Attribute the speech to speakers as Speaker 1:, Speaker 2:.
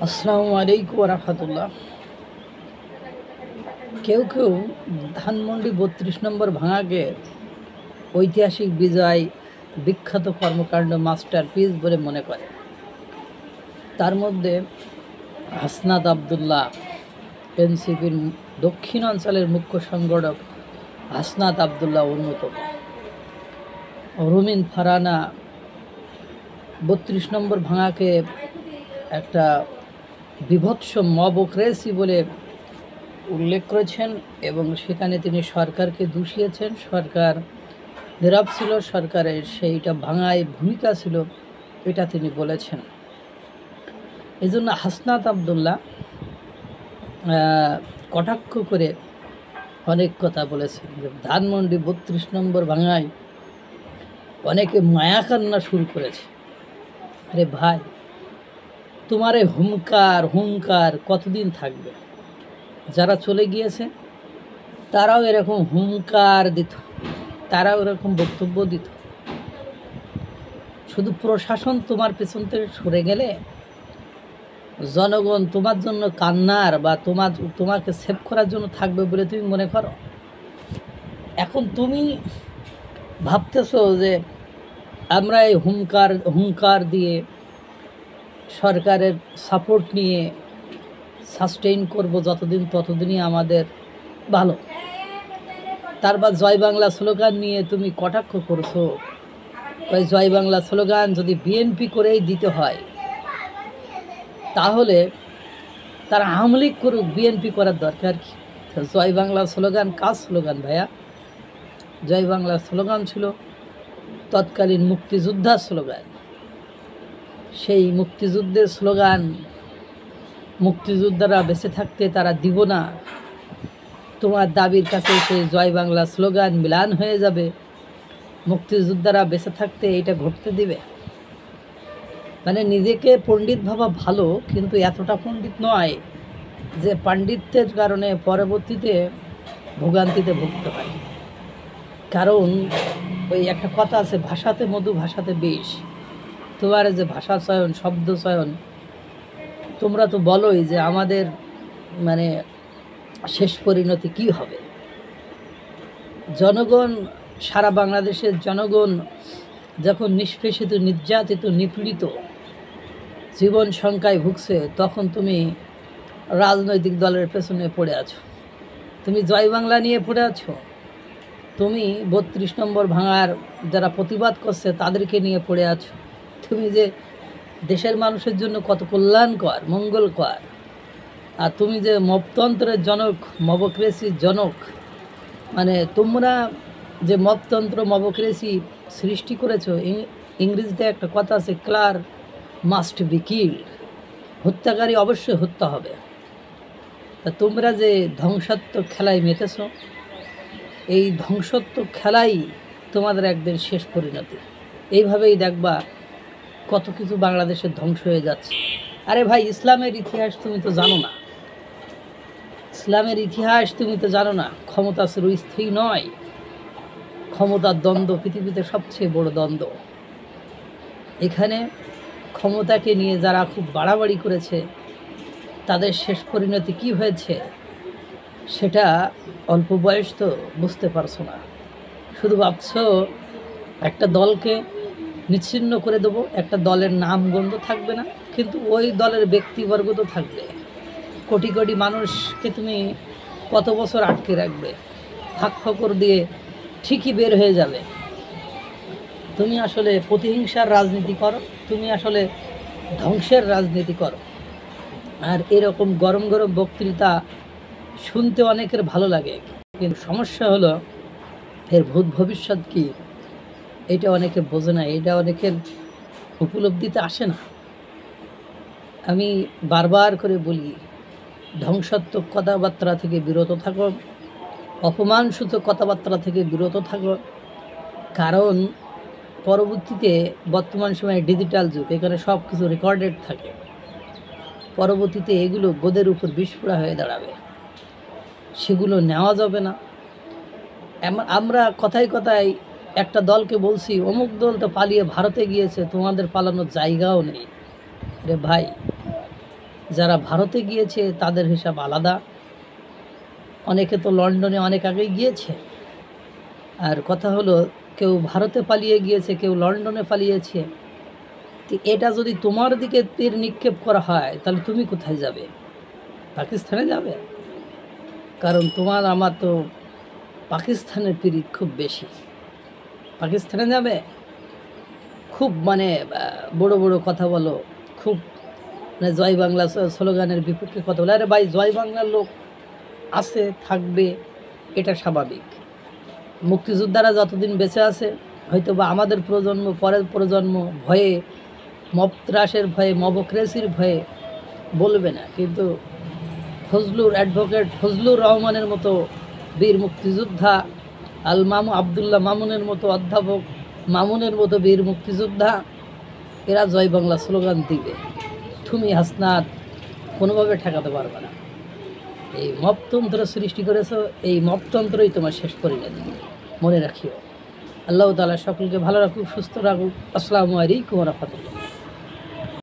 Speaker 1: আসসালামু আলাইকুম রহমতুল্লাহ। কেউ কেউ ধানমন্ডি ৩২ নম্বর ভাঙাকে ঐতিহাসিক বিজয়, বিখ্যাত কর্মকাণ্ড, মাস্টারপিস বলে মনে করে। তার মধ্যে হাসনাত আবদুল্লাহ, এনসিপির দক্ষিণাঞ্চলের মুখ্য সংগঠক হাসনাত আবদুল্লাহ অন্যতম। রুমিন ফারহানা ৩২ নম্বর ভাঙাকে একটা বিভৎস মবক্রেসি বলে উল্লেখ করেছেন এবং সেখানে তিনি সরকারকে দূষিয়েছেন। সরকার নীরব ছিল, সরকারের সেইটা ভাঙায় ভূমিকা ছিল, এটা তিনি বলেছেন। এই জন্য হাসনাত আবদুল্লাহ কটাক্ষ করে অনেক কথা বলেছেন যে ধানমন্ডি ৩২ নম্বর ভাঙায় অনেকে মায়া কান্না শুরু করেছে। আরে ভাই, তোমার এই হুঙ্কার কতদিন থাকবে? যারা চলে গিয়েছে তারাও এরকম হুঙ্কার দিত, তারাও এরকম বক্তব্য দিত। শুধু প্রশাসন তোমার পেছন থেকে সরে গেলে জনগণ তোমার জন্য কান্নার বা তোমাকে সেভ করার জন্য থাকবে বলে তুমি মনে করো? এখন তুমি ভাবতেছো যে আমরা এই হুঙ্কার দিয়ে সরকারের সাপোর্ট নিয়ে সাস্টেইন করব যতদিন, ততদিনই আমাদের ভালো। তারপর জয় বাংলা স্লোগান নিয়ে তুমি কটাক্ষ করছো। ওই জয় বাংলা স্লোগান যদি বিএনপি করেই দিতে হয় তাহলে তারা আমলিক করুক, বিএনপি করার দরকার কি? জয় বাংলা স্লোগান কার স্লোগান ভাইয়া? জয় বাংলা স্লোগান ছিল তৎকালীন মুক্তিযোদ্ধার স্লোগান। সেই মুক্তিযুদ্ধের স্লোগান মুক্তিযোদ্ধারা বেঁচে থাকতে তারা দিব না। তোমার দাবির কাছে সেই জয় বাংলা স্লোগান মিলান হয়ে যাবে, মুক্তিযোদ্ধারা বেঁচে থাকতে এটা ঘটতে দিবে? মানে নিজেকে পণ্ডিত ভাবা ভালো, কিন্তু এতটা পণ্ডিত নয় যে পাণ্ডিত্যের কারণে পরবর্তীতে ভোগান্তিতে ভুগতে হয়। কারণ ওই একটা কথা আছে, ভাষাতে মধু ভাষাতে বিষ। তোমার যে ভাষা চয়ন, শব্দ চয়ন, তোমরা তো বলোই যে আমাদের মানে শেষ পরিণতি কি হবে। জনগণ, সারা বাংলাদেশের জনগণ যখন নিষ্পেষিত, নির্যাতিত, নিপীড়িত, জীবন শঙ্কায় ভুগছে, তখন তুমি রাজনৈতিক দলের পেছনে পড়ে আছো, তুমি জয় বাংলা নিয়ে পড়ে আছো, তুমি ৩২ নম্বর ভাঙার যারা প্রতিবাদ করছে তাদেরকে নিয়ে পড়ে আছো। তুমি যে দেশের মানুষের জন্য কত কল্যাণকর, মঙ্গলকর, আর তুমি যে মবতন্ত্রের জনক, মবক্রেসির জনক, মানে তোমরা যে মবতন্ত্র, মবক্রেসি সৃষ্টি করেছো। ইংরেজিতে একটা কথা আছে, ক্লার মাস্ট বি কিল্ড, হত্যাকারী অবশ্যই হত্যা হবে। তা তোমরা যে ধ্বংসাত্মক খেলায় মেতেছ, এই ধ্বংসাত্মক খেলাই তোমাদের একদিন শেষ পরিণতি। এইভাবেই দেখবা কত কিছু বাংলাদেশের ধ্বংস হয়ে যাচ্ছে। আরে ভাই, ইসলামের ইতিহাস তুমি তো জানো না, ইসলামের ইতিহাস তুমি তো জানো না। ক্ষমতা চিরস্থায়ী নয়, ক্ষমতার দ্বন্দ্ব পৃথিবীতে সবচেয়ে বড় দ্বন্দ্ব। এখানে ক্ষমতাকে নিয়ে যারা খুব বাড়াবাড়ি করেছে তাদের শেষ পরিণতি কি হয়েছে সেটা অল্প বয়স তো বুঝতে পারছো না। শুধু ভাবছো একটা দলকে নিচ্ছিন্ন করে দেবো, একটা দলের নাম গন্ধ থাকবে না, কিন্তু ওই দলের ব্যক্তিবর্গ তো থাকবে। কোটি কোটি মানুষকে তুমি কত বছর আটকে রাখবে? ফাঁক ফকর দিয়ে ঠিকই বের হয়ে যাবে। তুমি আসলে প্রতিহিংসার রাজনীতি করো, তুমি আসলে ধ্বংসের রাজনীতি করো। আর এরকম গরম গরম বক্তৃতা শুনতে অনেকের ভালো লাগে, কিন্তু সমস্যা হলো এর ভূত ভবিষ্যৎ কি এটা অনেকে বোঝে না, এটা অনেকের উপলব্ধিতে আসে না। আমি বারবার করে বলি, ধ্বংসাত্মক কথাবার্তা থেকে বিরত থাকো, অপমানসূচক কথাবার্তা থেকে বিরত থাকো। কারণ পরবর্তীতে, বর্তমান সময়ে ডিজিটাল যুগ, এখানে সব কিছু রেকর্ডেড থাকে। পরবর্তীতে এগুলো গোদের উপর বিস্ফোরা হয়ে দাঁড়াবে, সেগুলো নেওয়া যাবে না। আমরা কথায় কথায় একটা দলকে বলছি অমুক দল তো পালিয়ে ভারতে গিয়েছে, তোমাদের পালানোর জায়গাও নেই। রে ভাই, যারা ভারতে গিয়েছে তাদের হিসাব আলাদা, অনেকে তো লন্ডনে অনেক আগেই গিয়েছে। আর কথা হলো, কেউ ভারতে পালিয়ে গিয়েছে, কেউ লন্ডনে পালিয়েছে। তো এটা যদি তোমার দিকে তীর নিক্ষেপ করা হয় তাহলে তুমি কোথায় যাবে? পাকিস্তানে যাবে? কারণ তোমার আমার তো পাকিস্তানের পীড়িত খুব বেশি। পাকিস্তানে যাবে? খুব মানে বড় বড় কথা বলো, খুব মানে জয় বাংলা স্লোগানের বিপক্ষে কথা বলে। আরে ভাই, জয় বাংলার লোক আছে, থাকবে, এটা স্বাভাবিক। মুক্তিযোদ্ধারা যতদিন বেঁচে আছে, হয়তো বা আমাদের প্রজন্ম, পরের প্রজন্ম ভয়ে, মবত্রাসের ভয়ে, মবক্রেসির ভয়ে বলবে না, কিন্তু অ্যাডভোকেট ফজলুর রহমানের মতো বীর মুক্তিযোদ্ধা, আবদুল্লাহ মামুনের মতো অধ্যাপক মামুনের মতো বীর মুক্তিযোদ্ধা, এরা জয় বাংলা স্লোগান দিবে। তুমি হাসনাত কোনোভাবে ঠেকাতে পারবে না। এই মবতন্ত্র সৃষ্টি করেছো, এই মবতন্ত্রই তোমার শেষ পরিণতি, মনে রাখিও। আল্লাহ তাআলা সকলকে ভালো রাখুক, সুস্থ রাখুক। আসসালামু আলাইকুম ওয়া রাহমাতুল্লাহ।